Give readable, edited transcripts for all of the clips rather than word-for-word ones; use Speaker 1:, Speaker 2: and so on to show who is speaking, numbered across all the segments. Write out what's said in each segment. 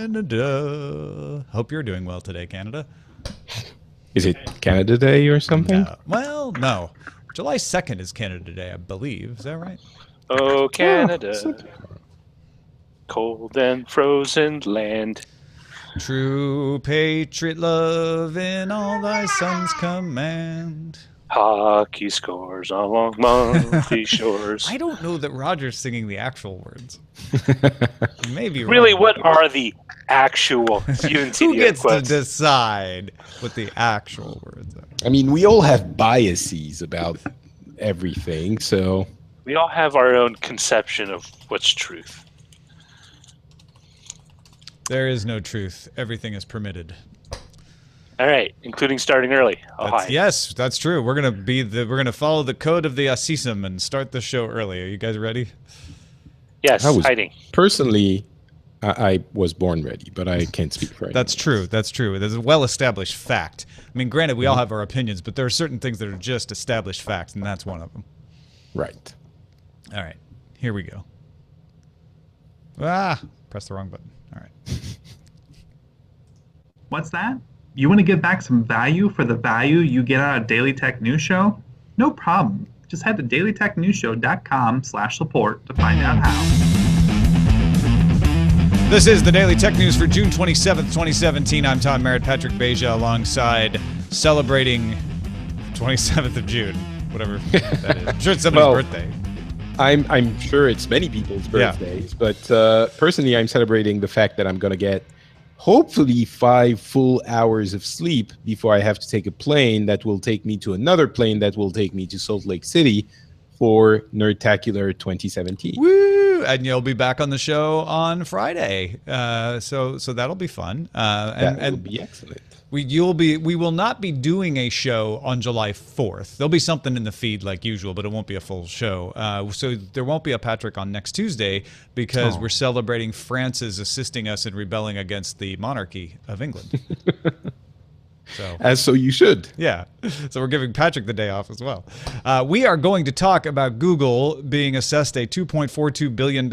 Speaker 1: Canada. Hope you're doing well today, Canada.
Speaker 2: Is it Canada Day or something?
Speaker 1: No. Well, no. July 2nd is Canada Day, I believe. Is that right?
Speaker 3: Oh, Canada,
Speaker 2: Oh,
Speaker 3: cold and frozen land.
Speaker 1: True patriot love in all thy son's command.
Speaker 3: Hockey scores along monkey shores.
Speaker 1: I don't know that Roger's singing the actual words. Maybe
Speaker 3: Really,
Speaker 1: wrong.
Speaker 3: what are the actual? You didn't see
Speaker 1: Who
Speaker 3: the
Speaker 1: gets to
Speaker 3: quotes.
Speaker 1: decide what the actual words are?
Speaker 2: I mean, we all have biases about everything, so
Speaker 3: We all have our own conception of what's truth.
Speaker 1: There is no truth. Everything is permitted.
Speaker 3: All right, including starting early. Oh, hi.
Speaker 1: Yes, that's true. We're gonna follow the code of the Assisum and start the show early. Are you guys ready?
Speaker 3: Yes,
Speaker 2: I was
Speaker 3: hiding.
Speaker 2: personally, I was born ready, but I can't speak for anyone
Speaker 1: That's
Speaker 2: else.
Speaker 1: true. That's true. There's a well-established fact. I mean, granted, we all have our opinions, but there are certain things that are just established facts, and that's one of them.
Speaker 2: Right.
Speaker 1: All right, here we go. Ah, press the wrong button. All right.
Speaker 4: What's that? You want to give back some value for the value you get out of Daily Tech News Show? No problem. Just head to dailytechnewsshow.com/support to find out how.
Speaker 1: This is the Daily Tech News for June 27th, 2017. I'm Tom Merritt, Patrick Beja, alongside celebrating 27th of June, whatever that is. I'm sure it's somebody's
Speaker 2: Well,
Speaker 1: birthday.
Speaker 2: I'm sure it's many people's birthdays, but personally, I'm celebrating the fact that I'm going to get hopefully 5 full hours of sleep before I have to take a plane that will take me to another plane that will take me to Salt Lake City for Nerdtacular 2017.
Speaker 1: Woo! And you'll be back on the show on Friday, so that'll be fun.
Speaker 2: That will be excellent.
Speaker 1: We will not be doing a show on July 4th. There'll be something in the feed like usual, but it won't be a full show. So there won't be a Patrick on next Tuesday because we're celebrating France's assisting us in rebelling against the monarchy of England.
Speaker 2: So you should.
Speaker 1: Yeah, so we're giving Patrick the day off as well. We are going to talk about Google being assessed a $2.42 billion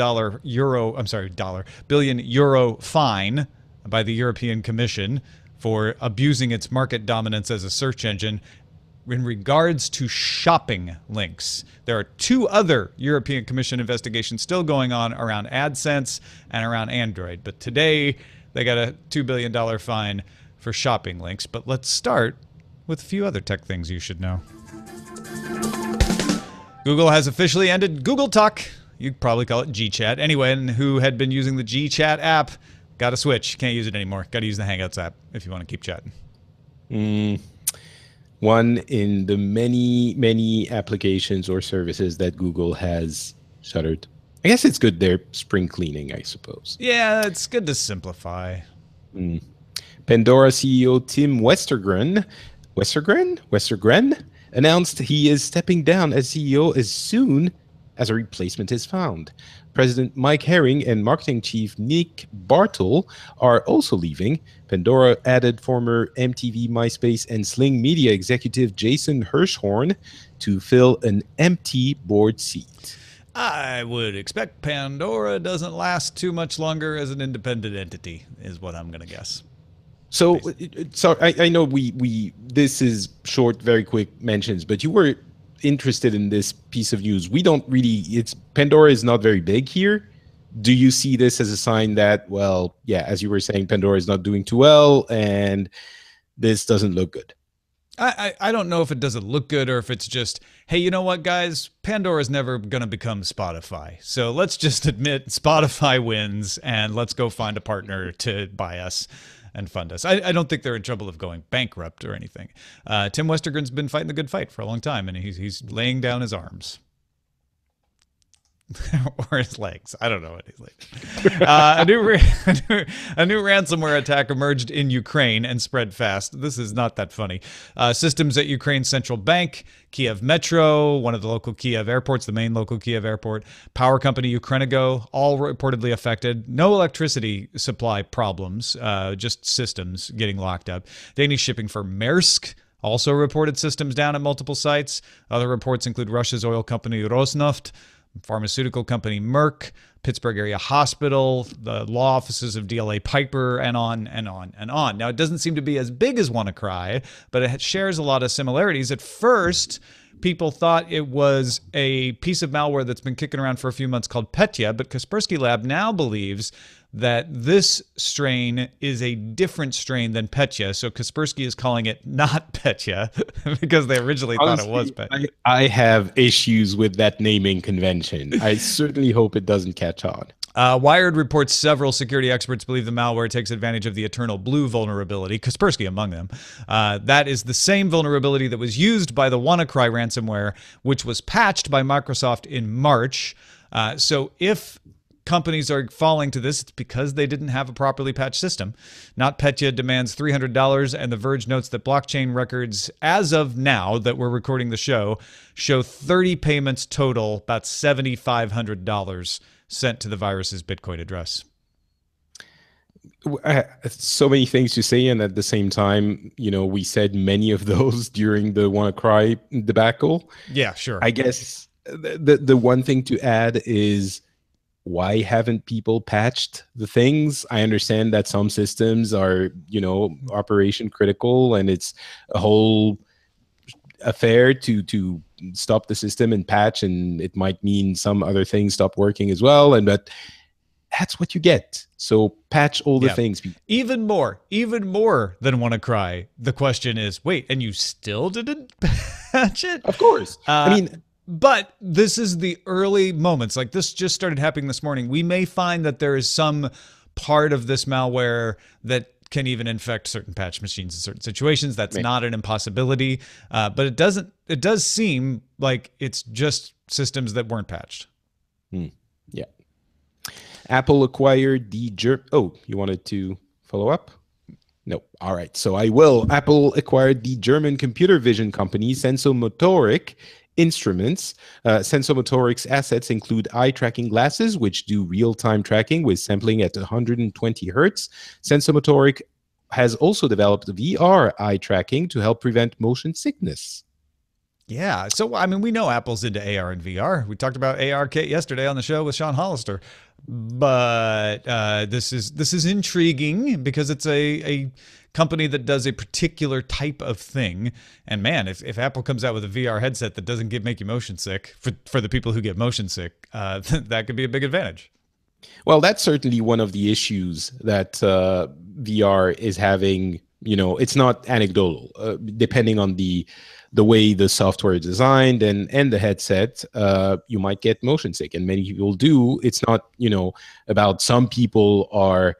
Speaker 1: billion euro fine by the European Commission for abusing its market dominance as a search engine in regards to shopping links. There are 2 other European Commission investigations still going on around AdSense and around Android, but today they got a $2 billion fine for shopping links. But let's start with a few other tech things you should know. Google has officially ended Google Talk. You'd probably call it GChat. Anyone who had been using the GChat app got to switch. Can't use it anymore. Got to use the Hangouts app if you want to keep chatting.
Speaker 2: One in the many applications or services that Google has shuttered. I guess it's good they're spring cleaning, I suppose.
Speaker 1: Yeah, it's good to simplify.
Speaker 2: Pandora CEO Tim Westergren announced he is stepping down as CEO as soon as a replacement is found. President Mike Herring and marketing chief Nick Bartle are also leaving. Pandora added former MTV, MySpace, and Sling Media executive Jason Hirschhorn to fill an empty board seat.
Speaker 1: I would expect Pandora doesn't last too much longer as an independent entity, is what I'm going to guess.
Speaker 2: So I know this is short, very quick mentions, but you were interested in this piece of news. We don't really, Pandora is not very big here. Do you see this as a sign that, well, yeah, as you were saying, Pandora is not doing too well and this doesn't look good?
Speaker 1: I don't know if it doesn't look good or if it's just, hey, you know what, guys? Pandora's never going to become Spotify. So let's just admit Spotify wins and let's go find a partner to buy us and fund us. I don't think they're in trouble of going bankrupt or anything. Tim Westergren's been fighting the good fight for a long time, and he's laying down his arms. Or his legs. I don't know what he's like. A new ransomware attack emerged in Ukraine and spread fast. This is not that funny. Systems at Ukraine's central bank, Kiev Metro, one of the local Kiev airports, the main local Kiev airport, power company Ukrenigo, all reportedly affected. No electricity supply problems, just systems getting locked up. Danish shipping firm Maersk also reported systems down at multiple sites. Other reports include Russia's oil company Rosneft, pharmaceutical company Merck, Pittsburgh Area Hospital, the law offices of DLA Piper, and on and on and on. Now, it doesn't seem to be as big as WannaCry, but it shares a lot of similarities. At first, people thought it was a piece of malware that's been kicking around for a few months called Petya, but Kaspersky Lab now believes that this strain is a different strain than Petya. So Kaspersky is calling it not Petya because they originally thought it was Petya.
Speaker 2: I have issues with that naming convention. I certainly hope it doesn't catch on.
Speaker 1: Wired reports several security experts believe the malware takes advantage of the Eternal Blue vulnerability, Kaspersky among them. That is the same vulnerability that was used by the WannaCry ransomware, which was patched by Microsoft in March. So if companies are falling to this, it's because they didn't have a properly patched system. NotPetya demands $300, and The Verge notes that blockchain records, as of now that we're recording the show 30 payments total, about $7,500 sent to the virus's Bitcoin address.
Speaker 2: So many things to say, and at the same time, we said many of those during the WannaCry debacle.
Speaker 1: Yeah, sure.
Speaker 2: I guess the one thing to add is, why haven't people patched the things? I understand that some systems are, operation critical, and it's a whole affair to stop the system and patch, and it might mean some other things stop working as well. But that's what you get. So patch all the things.
Speaker 1: Even more than WannaCry. The question is, wait, and you still didn't patch it?
Speaker 2: Of course.
Speaker 1: But this is the early moments. Like, this just started happening this morning. We may find that there is some part of this malware that can even infect certain patch machines in certain situations. That's not an impossibility. But it does seem like it's just systems that weren't patched.
Speaker 2: Yeah. Apple acquired oh, you wanted to follow up? No. All right. So I will. Apple acquired the German computer vision company Sensomotoric Instruments. Sensomotoric's assets include eye tracking glasses, which do real-time tracking with sampling at 120 hertz. Sensomotoric has also developed VR eye tracking to help prevent motion sickness.
Speaker 1: Yeah. So, we know Apple's into AR and VR. We talked about ARKit yesterday on the show with Sean Hollister. But this is intriguing because it's a company that does a particular type of thing. And man, if Apple comes out with a VR headset that doesn't make you motion sick, for the people who get motion sick, that could be a big advantage.
Speaker 2: Well, that's certainly one of the issues that VR is having. It's not anecdotal. Depending on the way the software is designed and the headset, you might get motion sick, and many people do. It's not, about some people are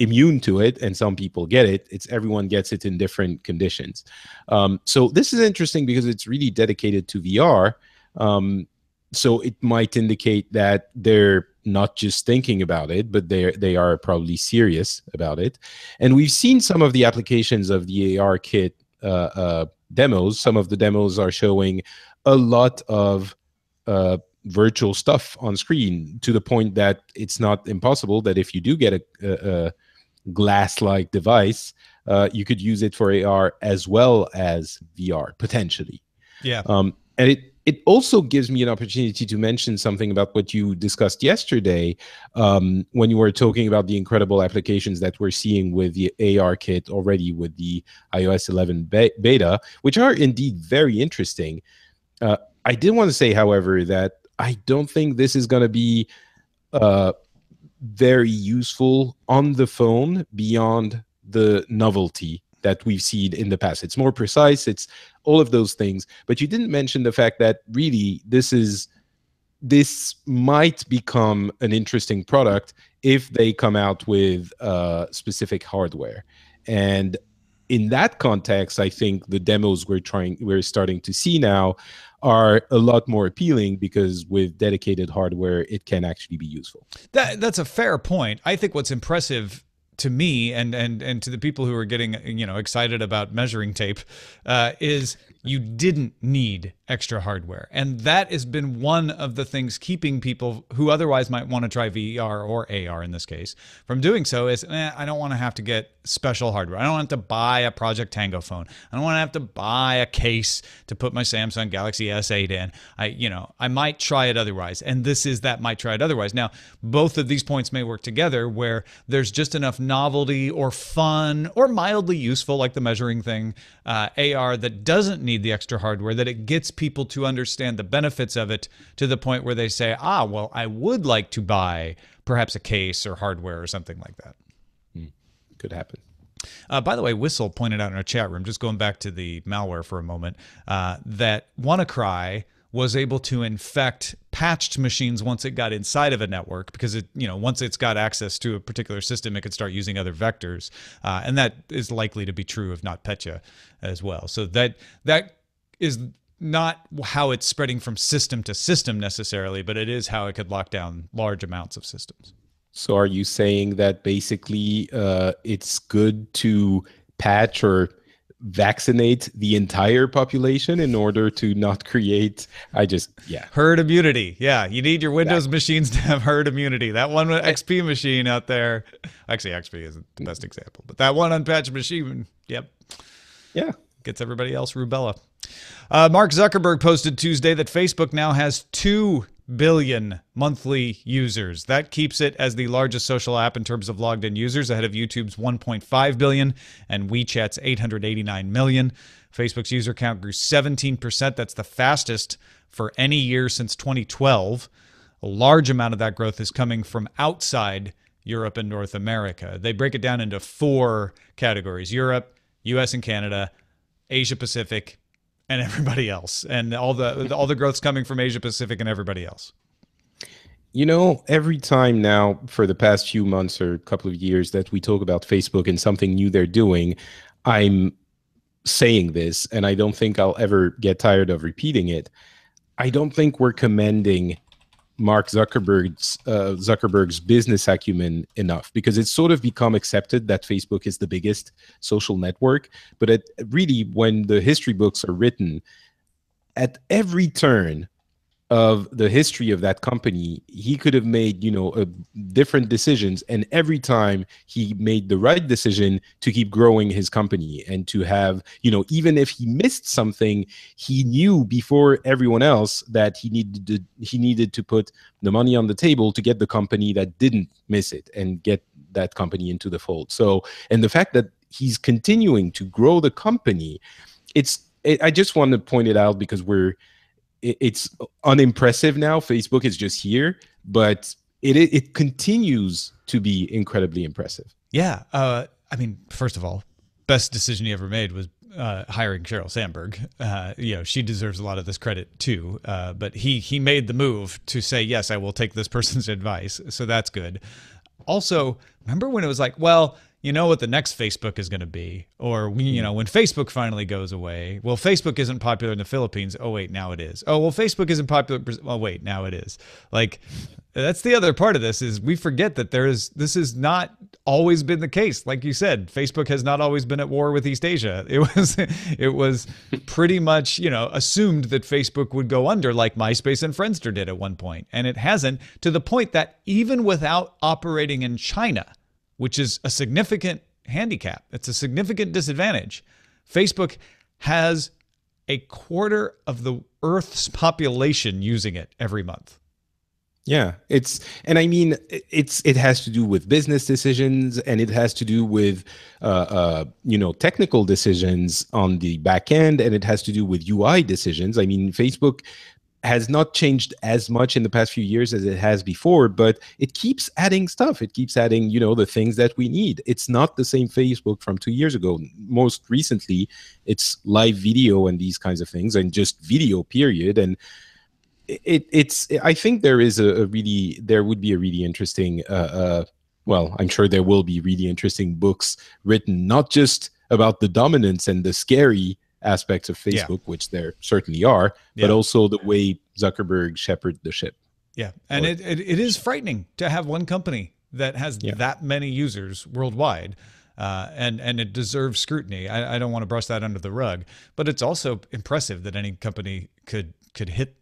Speaker 2: immune to it and some people get it. It's everyone gets it in different conditions. So this is interesting because it's really dedicated to VR. So it might indicate that they're not just thinking about it, but they are probably serious about it. And we've seen some of the applications of the ARKit demos. Some of the demos are showing a lot of virtual stuff on screen, to the point that it's not impossible that if you do get a glass-like device, you could use it for AR as well as VR, potentially.
Speaker 1: Yeah.
Speaker 2: And it also gives me an opportunity to mention something about what you discussed yesterday when you were talking about the incredible applications that we're seeing with the ARKit already with the iOS 11 beta, which are indeed very interesting. I did want to say, however, that I don't think this is going to be very useful on the phone beyond the novelty that we've seen in the past. It's more precise, it's all of those things. But you didn't mention the fact that really this might become an interesting product if they come out with specific hardware. And in that context, I think the demos we're starting to see now are a lot more appealing, because with dedicated hardware, it can actually be useful.
Speaker 1: That's a fair point. I think what's impressive to me and to the people who are getting excited about measuring tape is you didn't need extra hardware. And that has been one of the things keeping people who otherwise might want to try VR or AR in this case from doing so is, I don't want to have to get special hardware. I don't want to have to buy a Project Tango phone. I don't want to have to buy a case to put my Samsung Galaxy S8 in. I might try it otherwise. And this is that might try it otherwise. Now, both of these points may work together where there's just enough novelty or fun or mildly useful, like the measuring thing, AR that doesn't need the extra hardware, that it gets people to understand the benefits of it to the point where they say, well, I would like to buy perhaps a case or hardware or something like that.
Speaker 2: Could happen.
Speaker 1: By the way, Whistle pointed out in our chat room, just going back to the malware for a moment, that WannaCry was able to infect patched machines once it got inside of a network, because once it's got access to a particular system, it could start using other vectors, and that is likely to be true of NotPetya as well. So that is not how it's spreading from system to system necessarily, but it is how it could lock down large amounts of systems.
Speaker 2: So are you saying that basically it's good to patch or vaccinate the entire population in order to not create
Speaker 1: herd immunity? Yeah, you need your Windows machines to have herd immunity. That one XP machine out there, actually XP isn't the best example, but that one unpatched machine, gets everybody else rubella. Mark Zuckerberg posted Tuesday that Facebook now has 2 billion monthly users. That keeps it as the largest social app in terms of logged in users, ahead of YouTube's 1.5 billion and WeChat's 889 million. Facebook's user count grew 17%. That's the fastest for any year since 2012. A large amount of that growth is coming from outside Europe and North America. They break it down into 4 categories: Europe, US and Canada, Asia Pacific, and everybody else. And all the growth's coming from Asia Pacific and everybody else.
Speaker 2: Every time now for the past few months or a couple of years that we talk about Facebook and something new they're doing, I'm saying this, and I don't think I'll ever get tired of repeating it. I don't think we're commending Mark Zuckerberg's business acumen enough, because it's sort of become accepted that Facebook is the biggest social network. But really, when the history books are written, at every turn of the history of that company, he could have made, different decisions. And every time he made the right decision to keep growing his company and to have, even if he missed something, he knew before everyone else that he needed to put the money on the table to get the company that didn't miss it and get that company into the fold. So, and the fact that he's continuing to grow the company, I just want to point it out because it's unimpressive now. Facebook is just here, but it continues to be incredibly impressive.
Speaker 1: Yeah. First of all, best decision he ever made was hiring Sheryl Sandberg. She deserves a lot of this credit too. But he made the move to say, yes, I will take this person's advice. So that's good. Also, remember when it was like, well, you know what the next Facebook is going to be? Or, when Facebook finally goes away, well, Facebook isn't popular in the Philippines. Oh, wait, now it is. Oh, well, Facebook isn't popular. Oh, wait, now it is. Like, that's the other part of this is we forget that this has not always been the case. Like you said, Facebook has not always been at war with East Asia. It was pretty much, assumed that Facebook would go under like MySpace and Friendster did at one point. And it hasn't, to the point that even without operating in China, which is a significant handicap, it's a significant disadvantage, Facebook has a quarter of the Earth's population using it every month.
Speaker 2: Yeah, it has to do with business decisions, and it has to do with technical decisions on the back end, and it has to do with UI decisions. I mean, Facebook has not changed as much in the past few years as it has before, but it keeps adding stuff. It keeps adding, the things that we need. It's not the same Facebook from 2 years ago. Most recently, it's live video and these kinds of things, and just video, period. And I think there would be a really interesting, I'm sure there will be really interesting books written, not just about the dominance and the scary aspects of Facebook, which there certainly are, but also the way Zuckerberg shepherded the ship.
Speaker 1: Yeah, and it is frightening to have one company that has that many users worldwide. And it deserves scrutiny. I don't want to brush that under the rug, but it's also impressive that any company could hit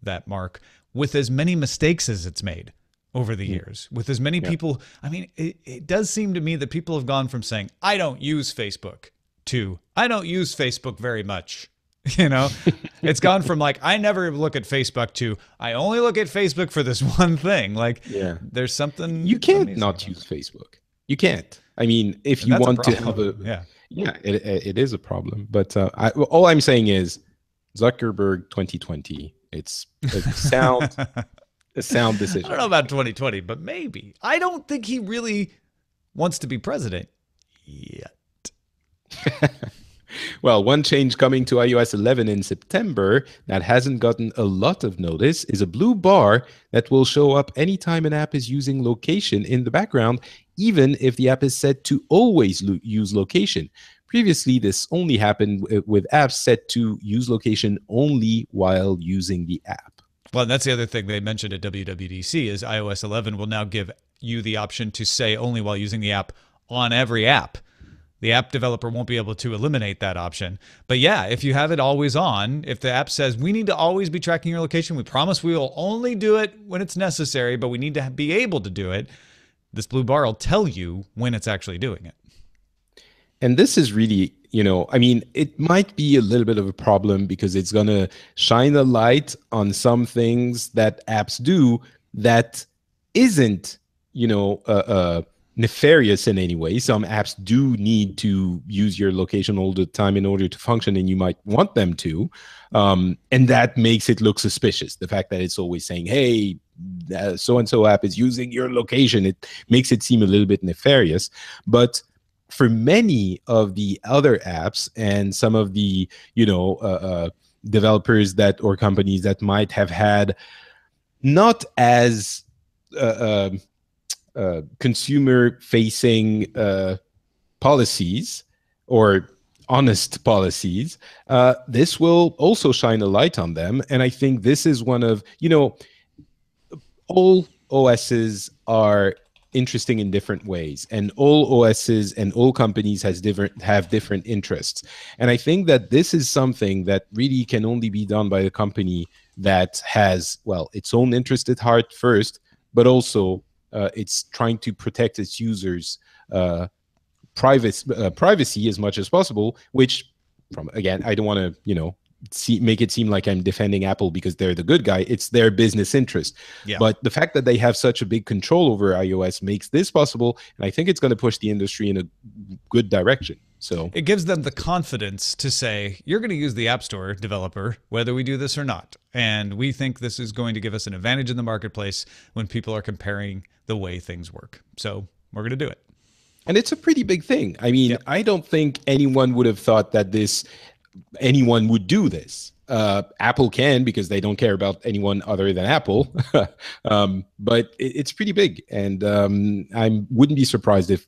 Speaker 1: that mark with as many mistakes as it's made over the years, with as many people. I mean, it does seem to me that people have gone from saying, I don't use Facebook, to I don't use Facebook very much. You know, it's gone from like, I never look at Facebook, to I only look at Facebook for this one thing. Like, there's something.
Speaker 2: You can't not use Facebook. You can't. I mean, if you want to have it is a problem. But all I'm saying is Zuckerberg 2020. It's a sound decision.
Speaker 1: I don't know about 2020, but maybe. I don't think he really wants to be president yet.
Speaker 2: Well, one change coming to iOS 11 in September that hasn't gotten a lot of notice is a blue bar that will show up anytime an app is using location in the background, even if the app is set to always use location. Previously, this only happened with apps set to use location only while using the app.
Speaker 1: Well, that's the other thing they mentioned at WWDC is iOS 11 will now give you the option to say only while using the app on every app. The app developer won't be able to eliminate that option. But yeah, if you have it always on, if the app says, we need to always be tracking your location, we promise we will only do it when it's necessary, but we need to be able to do it, this blue bar will tell you when it's actually doing it.
Speaker 2: And this is really, I mean, it might be a little bit of a problem because it's going to shine a light on some things that apps do that isn't, nefarious in any way. Some apps do need to use your location all the time in order to function, and you might want them to. And that makes it look suspicious. The fact that it's always saying, hey, so-and-so app is using your location, it makes it seem a little bit nefarious. But for many of the other apps and some of the, developers or companies that might have had not as consumer-facing policies or honest policies, this will also shine a light on them. And I think this is one of, all OSs are interesting in different ways, and all OSs and all companies have different interests. And I think that this is something that really can only be done by a company that has, well, its own interest at heart first, but also it's trying to protect its users' privacy as much as possible, which, again, I don't want to, make it seem like I'm defending Apple because they're the good guy. It's their business interest. Yeah. But the fact that they have such a big control over iOS makes this possible, and I think it's going to push the industry in a good direction. So
Speaker 1: it gives them the confidence to say, you're going to use the App Store, developer, whether we do this or not. And we think this is going to give us an advantage in the marketplace when people are comparing the way things work. So we're going to do it.
Speaker 2: And it's a pretty big thing. I mean, I don't think anyone would have thought that anyone would do this. Apple can, because they don't care about anyone other than Apple. But it's pretty big. And I wouldn't be surprised if,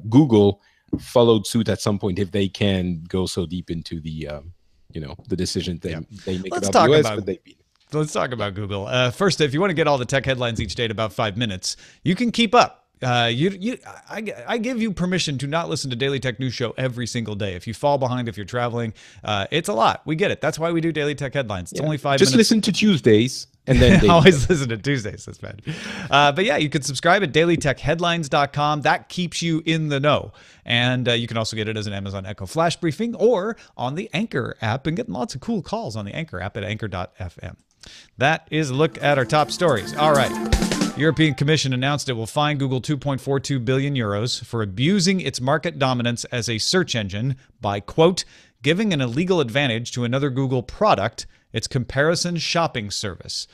Speaker 2: Google followed suit at some point if they can go so deep into the, the decision they make about the US, but they beat it.
Speaker 1: Let's talk about Google. First, if you want to get all the tech headlines each day in about 5 minutes, you can keep up. I give you permission to not listen to Daily Tech News Show every single day. If you fall behind, if you're traveling, it's a lot. We get it. That's why we do Daily Tech Headlines. It's only 5 minutes.
Speaker 2: Just listen to Tuesdays. And then
Speaker 1: always listen to Tuesdays. That's bad. But yeah, you can subscribe at dailytechheadlines.com. That keeps you in the know. And you can also get it as an Amazon Echo Flash briefing or on the Anchor app, and get lots of cool calls on the Anchor app at anchor.fm. That is a look at our top stories. All right. European Commission announced it will fine Google 2.42 billion euros for abusing its market dominance as a search engine by, quote, giving an illegal advantage to another Google product, its comparison shopping service.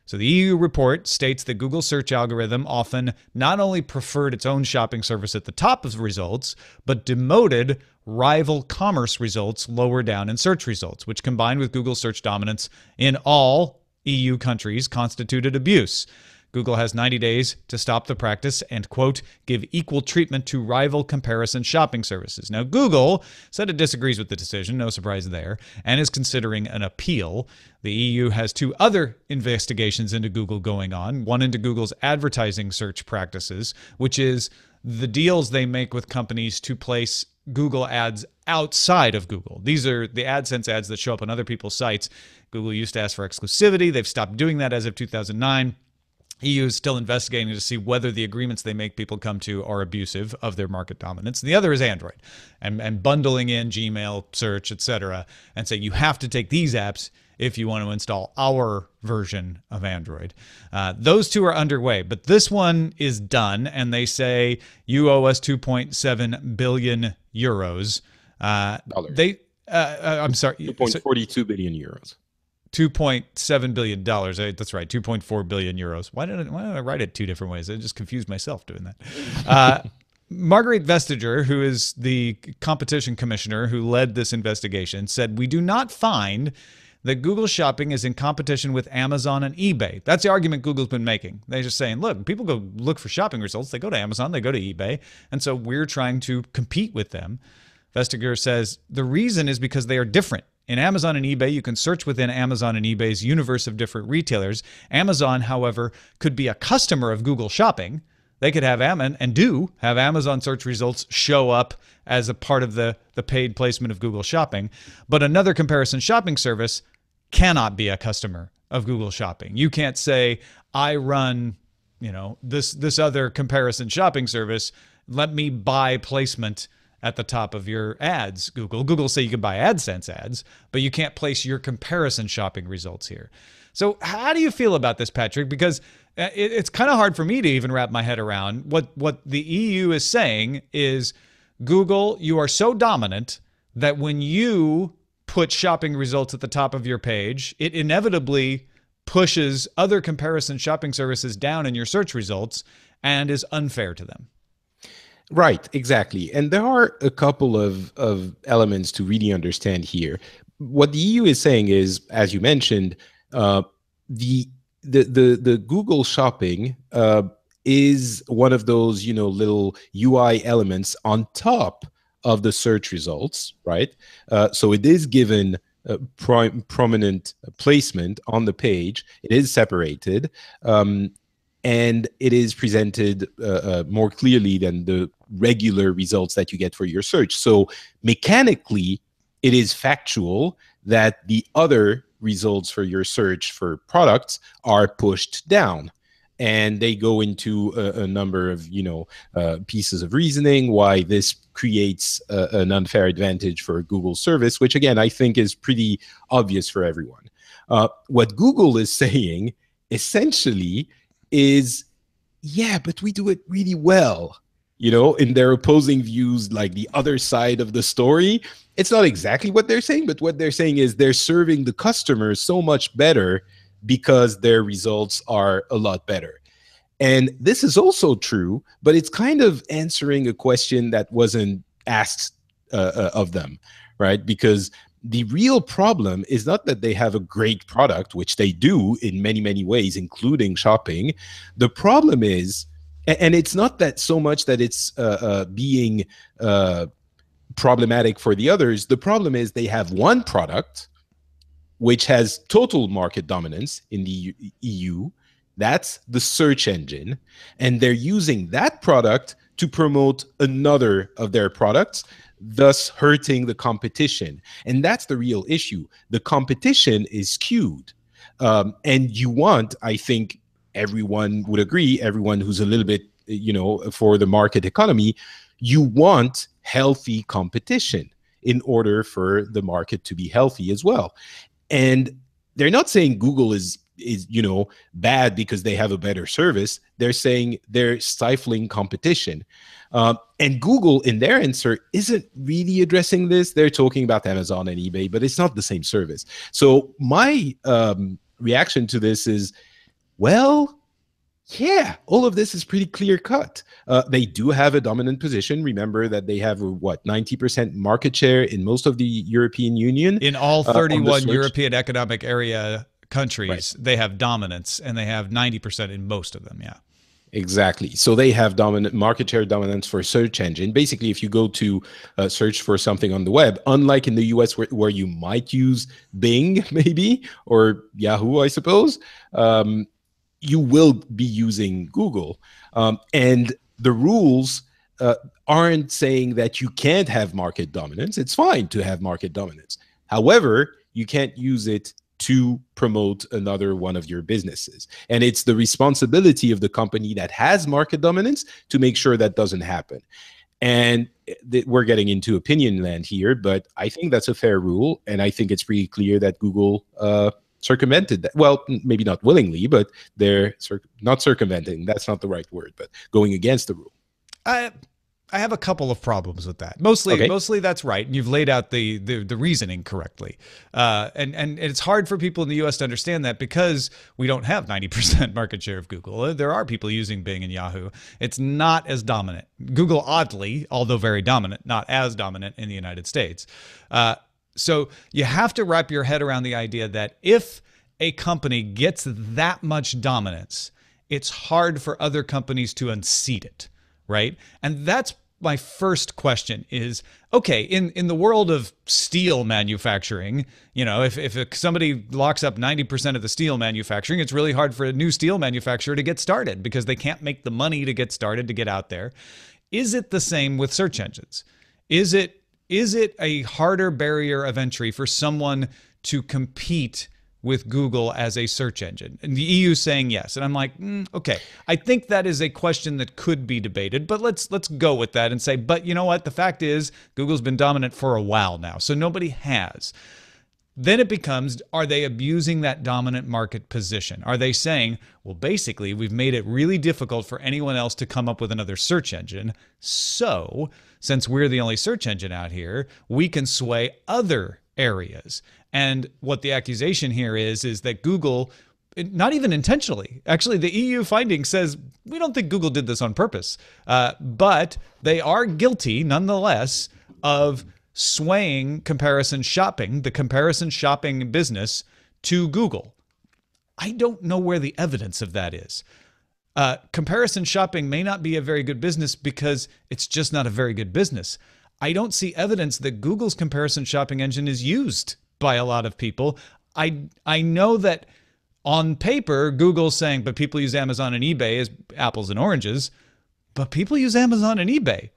Speaker 1: So the EU report states that Google's search algorithm often not only preferred its own shopping service at the top of results, but demoted rival commerce results lower down in search results, which combined with Google's search dominance in all EU countries constituted abuse. Google has 90 days to stop the practice and, quote, give equal treatment to rival comparison shopping services. Now, Google said it disagrees with the decision, no surprise there, and is considering an appeal. The EU has 2 other investigations into Google going on, one into Google's advertising search practices, which is the deals they make with companies to place Google ads outside of Google. These are the AdSense ads that show up on other people's sites. Google used to ask for exclusivity. They've stopped doing that as of 2009. EU is still investigating to see whether the agreements they make people come to are abusive of their market dominance. And the other is Android and bundling in Gmail, search, etc., and say you have to take these apps if you want to install our version of Android. Those 2 are underway, but this one is done, and they say you owe us 2.7 billion euros. I'm sorry,
Speaker 2: 2.42 billion euros.
Speaker 1: $2.7 billion. That's right, 2.4 billion euros. Why did I write it 2 different ways? I just confused myself doing that. Marguerite Vestager, who is the competition commissioner who led this investigation, said, we do not find that Google Shopping is in competition with Amazon and eBay. That's the argument Google's been making. They're just saying, look, people go look for shopping results. They go to Amazon, they go to eBay, and so we're trying to compete with them. Vestager says the reason is because they are different. In Amazon and eBay, you can search within Amazon and eBay's universe of different retailers. Amazon, however, could be a customer of Google Shopping. They could have and do have Amazon search results show up as a part of the paid placement of Google Shopping. But another comparison shopping service cannot be a customer of Google Shopping. You can't say, I run, this other comparison shopping service. Let me buy placement at the top of your ads, Google. Google say you can buy AdSense ads, but you can't place your comparison shopping results here. So how do you feel about this, Patrick? Because it's kind of hard for me to even wrap my head around. What the EU is saying is, Google, you are so dominant that when you put shopping results at the top of your page, it inevitably pushes other comparison shopping services down in your search results and is unfair to them.
Speaker 2: Right, exactly. And there are a couple of elements to really understand here. What the EU is saying is, as you mentioned, the Google Shopping is one of those, little UI elements on top of the search results, right? So it is given prominent placement on the page. It is separated. And it is presented more clearly than the regular results that you get for your search. So mechanically, it is factual that the other results for your search for products are pushed down. And they go into a number of, pieces of reasoning why this creates an unfair advantage for a Google service, which, again, I think is pretty obvious for everyone. What Google is saying, essentially, is, yeah, but we do it really well. In their opposing views, like the other side of the story, it's not exactly what they're saying, but what they're saying is they're serving the customers so much better because their results are a lot better. And this is also true, but it's kind of answering a question that wasn't asked of them, right? Because the real problem is not that they have a great product, which they do in many, many ways, including shopping. The problem is, and it's not that so much that it's being problematic for the others. The problem is they have one product which has total market dominance in the EU. That's the search engine. And they're using that product to promote another of their products, thus hurting the competition. And that's the real issue. The competition is skewed. And you want, I think everyone would agree, everyone who's a little bit, for the market economy, you want healthy competition in order for the market to be healthy as well. And they're not saying Google is bad because they have a better service. They're saying they're stifling competition. And Google, in their answer, isn't really addressing this. They're talking about Amazon and eBay, but it's not the same service. So my reaction to this is, well, yeah, all of this is pretty clear cut. They do have a dominant position. Remember that they have 90% market share in most of the European Union.
Speaker 1: In all 31 European Economic Area countries, they have dominance, and they have 90% in most of them. Yeah.
Speaker 2: Exactly. So they have dominant market share dominance for search engine. Basically, if you go to search for something on the web, unlike in the US where you might use Bing maybe, or Yahoo, I suppose, you will be using Google. And the rules aren't saying that you can't have market dominance. It's fine to have market dominance. However, you can't use it to promote another one of your businesses. And it's the responsibility of the company that has market dominance to make sure that doesn't happen. And we're getting into opinion land here, but I think that's a fair rule. And I think it's pretty clear that Google circumvented that. Well, maybe not willingly, but they're not circumventing. That's not the right word, but going against the rule.
Speaker 1: I have a couple of problems with that. Mostly that's right, and you've laid out the reasoning correctly. And it's hard for people in the U.S. to understand that because we don't have 90% market share of Google. There are people using Bing and Yahoo. It's not as dominant. Google, oddly, although very dominant, not as dominant in the United States. So you have to wrap your head around the idea that if a company gets that much dominance, it's hard for other companies to unseat it, right? And that's my first question is, okay, in the world of steel manufacturing, you know, if somebody locks up 90% of the steel manufacturing, it's really hard for a new steel manufacturer to get started because they can't make the money to get started, to get out there. Is it the same with search engines? Is it a harder barrier of entry for someone to compete with Google as a search engine? And the EU saying yes. And I'm like, okay, I think that is a question that could be debated, but let's go with that and say, but you know what? The fact is Google's been dominant for a while now, so nobody has. Then it becomes, are they abusing that dominant market position? Are they saying, well, basically, we've made it really difficult for anyone else to come up with another search engine. So since we're the only search engine out here, we can sway other areas. And what the accusation here is that Google, not even intentionally, actually the EU finding says, we don't think Google did this on purpose, but they are guilty nonetheless of swaying comparison shopping, the comparison shopping business, to Google. I don't know where the evidence of that is. Comparison shopping may not be a very good business because it's just not a very good business. I don't see evidence that Google's comparison shopping engine is used by a lot of people. I know that on paper, Google's saying, but people use Amazon and eBay as apples and oranges, but people use Amazon and eBay.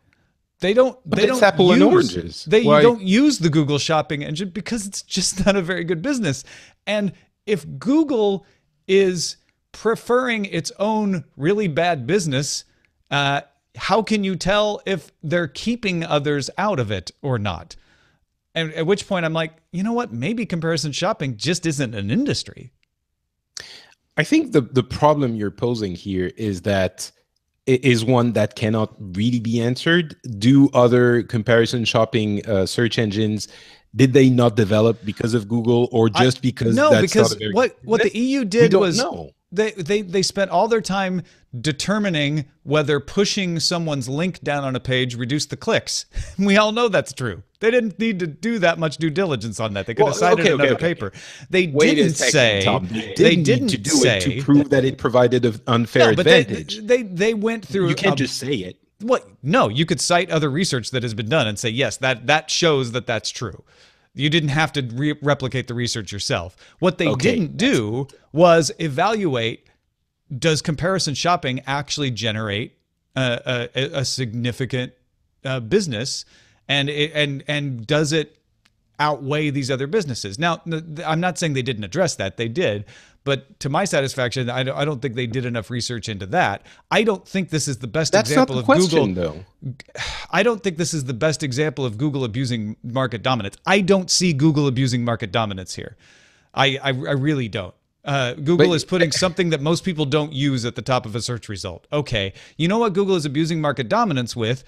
Speaker 1: They don't
Speaker 2: apple and oranges.
Speaker 1: They don't use the Google shopping engine because it's just not a very good business. And if Google is preferring its own really bad business, how can you tell if they're keeping others out of it or not? And at which point I'm like, you know what? Maybe comparison shopping just isn't an industry.
Speaker 2: I think the problem you're posing here is that it is one that cannot really be answered. Do other comparison shopping search engines, did they not develop because of Google or just because
Speaker 1: no,
Speaker 2: that's
Speaker 1: because
Speaker 2: not a very
Speaker 1: what the EU did was
Speaker 2: know.
Speaker 1: They spent all their time determining whether pushing someone's link down on a page reduced the clicks. We all know that's true. They didn't need to do that much due diligence on that. They could have cited another paper. They didn't say they didn't
Speaker 2: to do it to prove that it provided an unfair advantage.
Speaker 1: They went through.
Speaker 2: You can't just say it.
Speaker 1: What? No, you could cite other research that has been done and say yes, that shows that that's true. You didn't have to replicate the research yourself. What they didn't do was evaluate, does comparison shopping actually generate a significant business, and does it outweigh these other businesses? Now, I'm not saying they didn't address that. They did. But to my satisfaction, I don't think they did enough research into that. I don't think this is the best example of Google. Though. I don't think this is the best example of Google abusing market dominance. I don't see Google abusing market dominance here. I really don't. Google is putting something that most people don't use at the top of a search result. Okay, you know what Google is abusing market dominance with?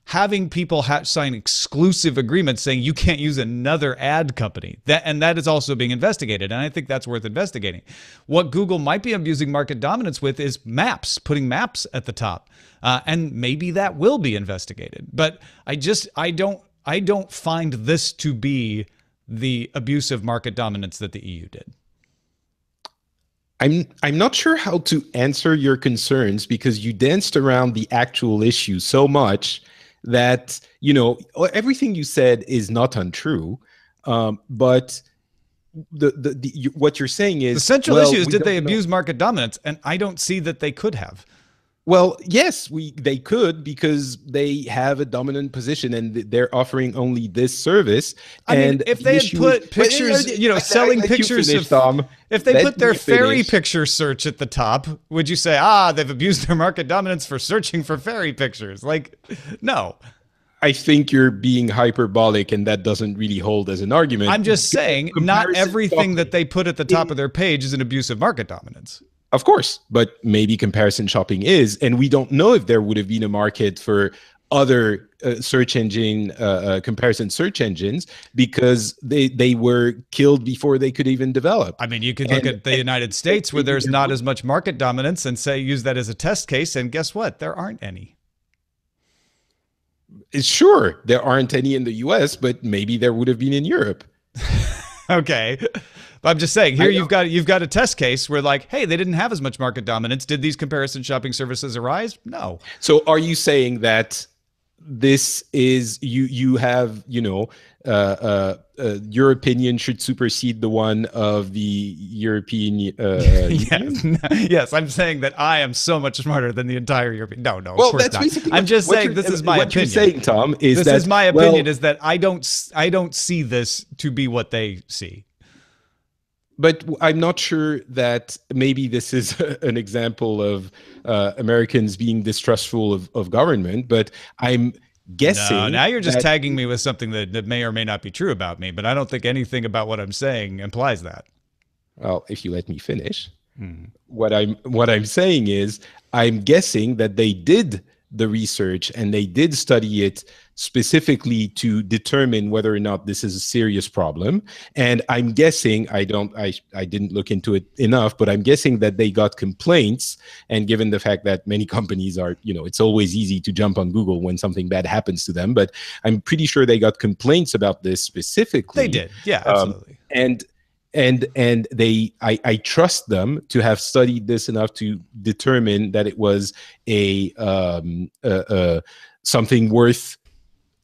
Speaker 1: Having people sign exclusive agreements saying you can't use another ad company. That is also being investigated, and I think that's worth investigating. What Google might be abusing market dominance with is maps, putting maps at the top, and maybe that will be investigated. But I don't find this to be the abuse of market dominance that the EU did.
Speaker 2: I'm not sure how to answer your concerns because you danced around the actual issue so much that, you know, everything you said is not untrue. But what you're saying is
Speaker 1: The central
Speaker 2: well,
Speaker 1: issue is,
Speaker 2: we
Speaker 1: did
Speaker 2: don't
Speaker 1: they
Speaker 2: know.
Speaker 1: abuse market dominance? And I don't see that they could have.
Speaker 2: Well, yes, they could because they have a dominant position and they're offering only this service.
Speaker 1: I mean,
Speaker 2: And
Speaker 1: if
Speaker 2: the
Speaker 1: they had
Speaker 2: issue
Speaker 1: put
Speaker 2: is-
Speaker 1: pictures,
Speaker 2: But,
Speaker 1: you know,
Speaker 2: I
Speaker 1: selling
Speaker 2: let you
Speaker 1: pictures
Speaker 2: finish,
Speaker 1: of,
Speaker 2: Tom.
Speaker 1: if they
Speaker 2: Let
Speaker 1: put their
Speaker 2: me
Speaker 1: fairy
Speaker 2: finish.
Speaker 1: picture search at the top, would you say, ah, they've abused their market dominance for searching for fairy pictures? Like, no.
Speaker 2: I think you're being hyperbolic, and that doesn't really hold as an argument.
Speaker 1: I'm just saying, not
Speaker 2: Comparison
Speaker 1: everything that
Speaker 2: shopping
Speaker 1: they put at the top of their page is an abuse of market dominance.
Speaker 2: Of course, but maybe comparison shopping is, and we don't know if there would have been a market for other search engine comparison search engines because they were killed before they could even develop.
Speaker 1: I mean, you could look at the United States where there's not as much market dominance and say, use that as a test case. And guess what? There aren't any.
Speaker 2: Sure, there aren't any in the US, but maybe there would have been in Europe.
Speaker 1: Okay. But I'm just saying, here you've got a test case where, like, hey, they didn't have as much market dominance. Did these comparison shopping services arise? No.
Speaker 2: So are you saying that this is you have, you know, your opinion should supersede the one of the European Union?
Speaker 1: Yes, I'm saying that I am so much smarter than the entire European. No, of
Speaker 2: Well,
Speaker 1: course
Speaker 2: that's
Speaker 1: not.
Speaker 2: basically
Speaker 1: I'm just
Speaker 2: what
Speaker 1: saying
Speaker 2: you're-
Speaker 1: this is my
Speaker 2: what
Speaker 1: opinion.
Speaker 2: you're saying, Tom, is
Speaker 1: this
Speaker 2: that
Speaker 1: is my opinion.
Speaker 2: well,
Speaker 1: Is that I don't see this to be what they see.
Speaker 2: but I'm not sure that maybe this is an example of Americans being distrustful of government, but I'm guessing.
Speaker 1: No, now you're just
Speaker 2: that-
Speaker 1: tagging me with something that may or may not be true about me, but I don't think anything about what I'm saying implies that.
Speaker 2: Well, if you let me finish, what I'm saying is I'm guessing that they did the research and they did study it specifically to determine whether or not this is a serious problem. And I'm guessing I didn't look into it enough, but I'm guessing that they got complaints. And given the fact that many companies are, you know, it's always easy to jump on Google when something bad happens to them, but I'm pretty sure they got complaints about this specifically.
Speaker 1: They did. Yeah, absolutely.
Speaker 2: And I trust them to have studied this enough to determine that it was a something worth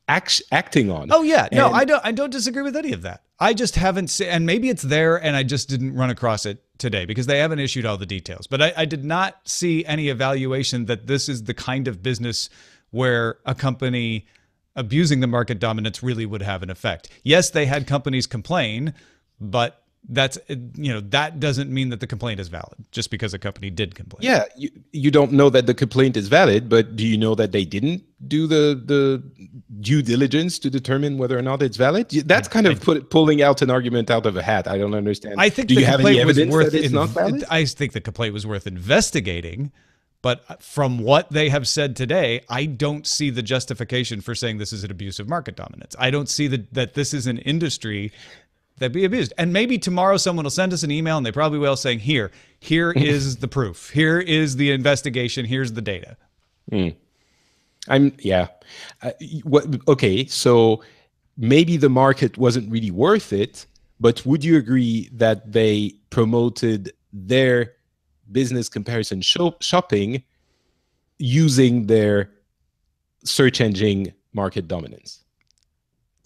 Speaker 2: acting on.
Speaker 1: Oh yeah, no,
Speaker 2: And-
Speaker 1: I don't disagree with any of that. I just haven't seen, and maybe it's there, and I just didn't run across it today because they haven't issued all the details. But I did not see any evaluation that this is the kind of business where a company abusing the market dominance really would have an effect. Yes, they had companies complain, but that's, you know, that doesn't mean that the complaint is valid just because a company did complain.
Speaker 2: Yeah, you don't know that the complaint is valid, but do you know that they didn't do the due diligence to determine whether or not it's valid? That's kind of pulling out an argument out of a hat. I don't understand.
Speaker 1: I think
Speaker 2: do
Speaker 1: the
Speaker 2: you have any
Speaker 1: complaint was
Speaker 2: evidence
Speaker 1: worth
Speaker 2: that it's not valid?
Speaker 1: I think the complaint was worth investigating, but from what they have said today, I don't see the justification for saying this is an abuse of market dominance. I don't see that this is an industry that be abused. And maybe tomorrow someone will send us an email, and they probably will, saying, here is the proof. Here is the investigation. Here's the data.
Speaker 2: Okay, so maybe the market wasn't really worth it, but would you agree that they promoted their business comparison shopping using their search engine market dominance?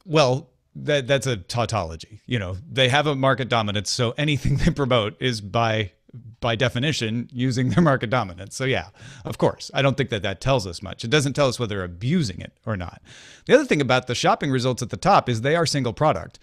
Speaker 1: Well, that's a tautology. You know, they have a market dominance, so anything they promote is by definition using their market dominance. So yeah, of course. I don't think that tells us much. It doesn't tell us whether they're abusing it or not. The other thing about the shopping results at the top is they are single product.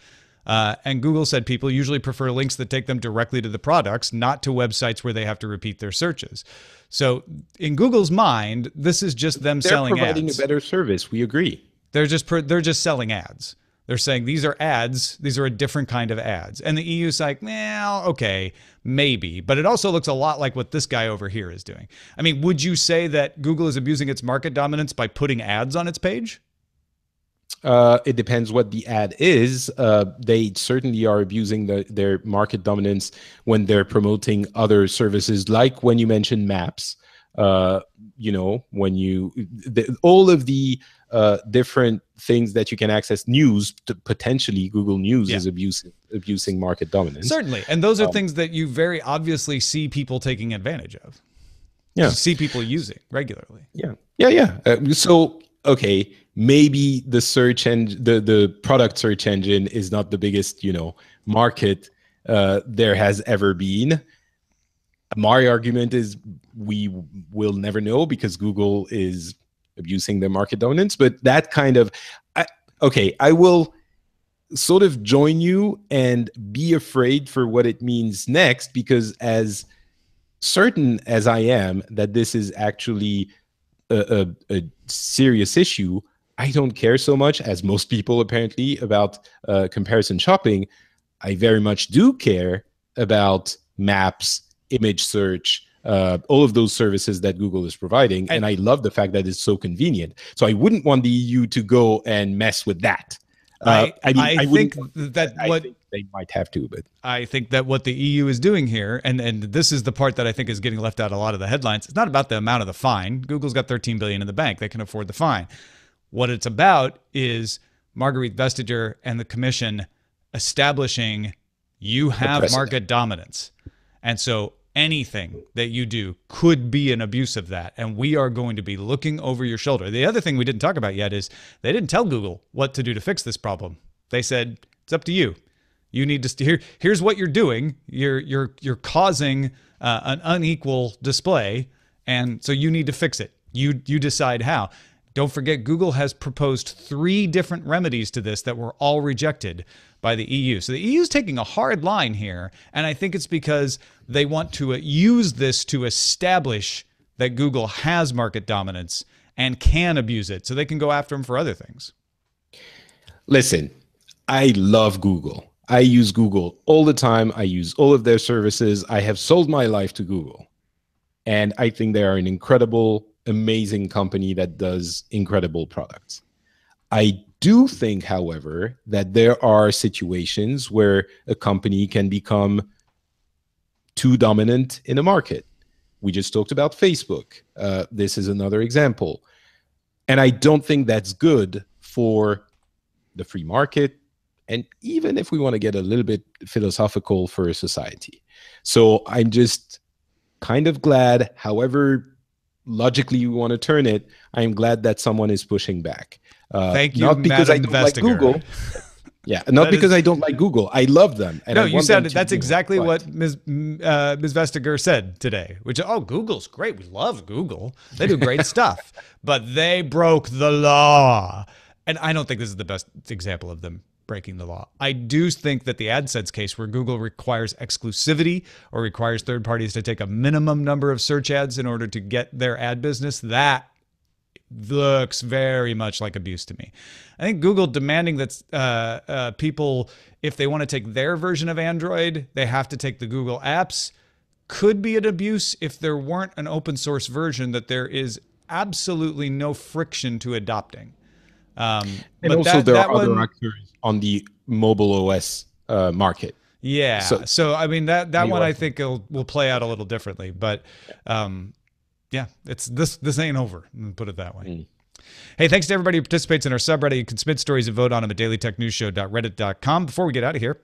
Speaker 1: And Google said people usually prefer links that take them directly to the products, not to websites where they have to repeat their searches. So in Google's mind, this is just them selling ads.
Speaker 2: They're providing a better service. We agree.
Speaker 1: They're just selling ads. They're saying these are ads. These are a different kind of ads. And the EU's like, well, okay, maybe. But it also looks a lot like what this guy over here is doing. I mean, would you say that Google is abusing its market dominance by putting ads on its page?
Speaker 2: It depends what the ad is. They certainly are abusing their market dominance when they're promoting other services, like when you mentioned maps. You know, when all of the different things that you can access. News, potentially Google News
Speaker 1: Yeah.
Speaker 2: is abusing market dominance.
Speaker 1: Certainly. And those are things that you very obviously see people taking advantage of.
Speaker 2: Yeah.
Speaker 1: You see people using regularly.
Speaker 2: Yeah. So, okay, maybe the search engine, the product search engine is not the biggest, market there has ever been. My argument is we will never know because Google is abusing their market dominance. But that kind of, I will sort of join you and be afraid for what it means next, because as certain as I am that this is actually a serious issue, I don't care so much as most people apparently about comparison shopping. I very much do care about maps, image search, all of those services that Google is providing. And I love the fact that it's so convenient. So I wouldn't want the EU to go and mess with that. I think they might have to, but
Speaker 1: I think that what the EU is doing here, and this is the part that I think is getting left out a lot of the headlines. It's not about the amount of the fine. Google's got $13 billion in the bank; they can afford the fine. What it's about is Marguerite Vestager and the Commission establishing you have market dominance, and so anything that you do could be an abuse of that, and we are going to be looking over your shoulder. The other thing we didn't talk about yet is they didn't tell Google what to do to fix this problem. They said it's up to you. You need to here's what you're doing. You're causing an unequal display, and so you need to fix it. You decide how. Don't forget, Google has proposed 3 different remedies to this that were all rejected by the EU. So the EU is taking a hard line here, and I think it's because they want to use this to establish that Google has market dominance and can abuse it, so they can go after them for other things.
Speaker 2: Listen, I love Google. I use Google all the time. I use all of their services. I have sold my life to Google, and I think they are an incredible, amazing company that does incredible products. I do think, however, that there are situations where a company can become too dominant in a market. We just talked about Facebook. This is another example. And I don't think that's good for the free market, and even if we want to get a little bit philosophical, for a society. So I'm just kind of glad, however logically you want to turn it, I'm glad that someone is pushing back.
Speaker 1: Thank you,
Speaker 2: not because
Speaker 1: Madam
Speaker 2: I don't like
Speaker 1: Vestager.
Speaker 2: Google. Yeah, not because I don't like Google. I love them. And
Speaker 1: no,
Speaker 2: I
Speaker 1: you
Speaker 2: want
Speaker 1: said
Speaker 2: them to
Speaker 1: that's
Speaker 2: do
Speaker 1: exactly
Speaker 2: it,
Speaker 1: what Ms. Vestager said today, which, Google's great. We love Google. They do great stuff. But they broke the law. And I don't think this is the best example of them breaking the law. I do think that the AdSense case, where Google requires exclusivity or requires third parties to take a minimum number of search ads in order to get their ad business, that looks very much like abuse to me. I think Google demanding that people, if they want to take their version of Android, they have to take the Google apps, could be an abuse if there weren't an open source version that there is absolutely no friction to adopting.
Speaker 2: And also there are other actors on the mobile OS market.
Speaker 1: Yeah. So I mean, that one I think will play out a little differently. But yeah, it's this ain't over. Put it that way. Hey, thanks to everybody who participates in our subreddit. You can submit stories and vote on them at dailytechnewsshow.reddit.com. Before we get out of here,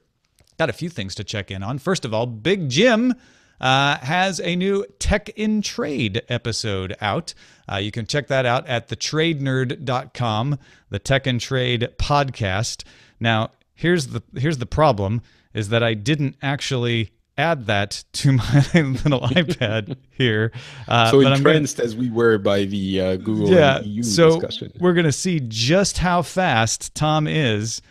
Speaker 1: got a few things to check in on. First of all, Big Jim has a new Tech in Trade episode out. You can check that out at thetradenerd.com, the Tech in Trade podcast. Now, here's the problem, is that I didn't actually add that to my little iPad here.
Speaker 2: So entranced as we were by the Google and EU discussion.
Speaker 1: We're going to see just how fast Tom is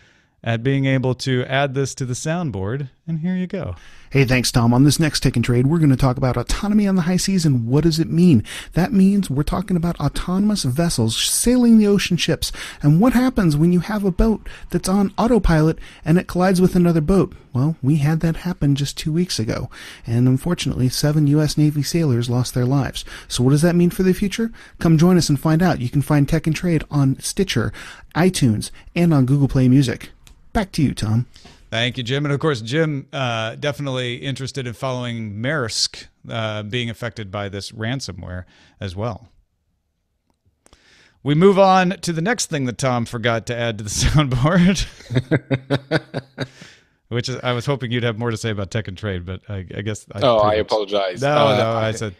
Speaker 1: at being able to add this to the soundboard. And here you go.
Speaker 5: Hey, thanks, Tom. On this next Tech and Trade, we're going to talk about autonomy on the high seas and what does it mean? That means we're talking about autonomous vessels sailing the ocean ships. And what happens when you have a boat that's on autopilot and it collides with another boat? Well, we had that happen just 2 weeks ago. And unfortunately, 7 U.S. Navy sailors lost their lives. So what does that mean for the future? Come join us and find out. You can find Tech and Trade on Stitcher, iTunes, and on Google Play Music. Back to you, Tom.
Speaker 1: Thank you, Jim. And of course, Jim definitely interested in following Maersk being affected by this ransomware as well. We move on to the next thing that Tom forgot to add to the soundboard, which is, I was hoping you'd have more to say about tech and trade, but I guess.
Speaker 2: I apologize.
Speaker 1: No, I said.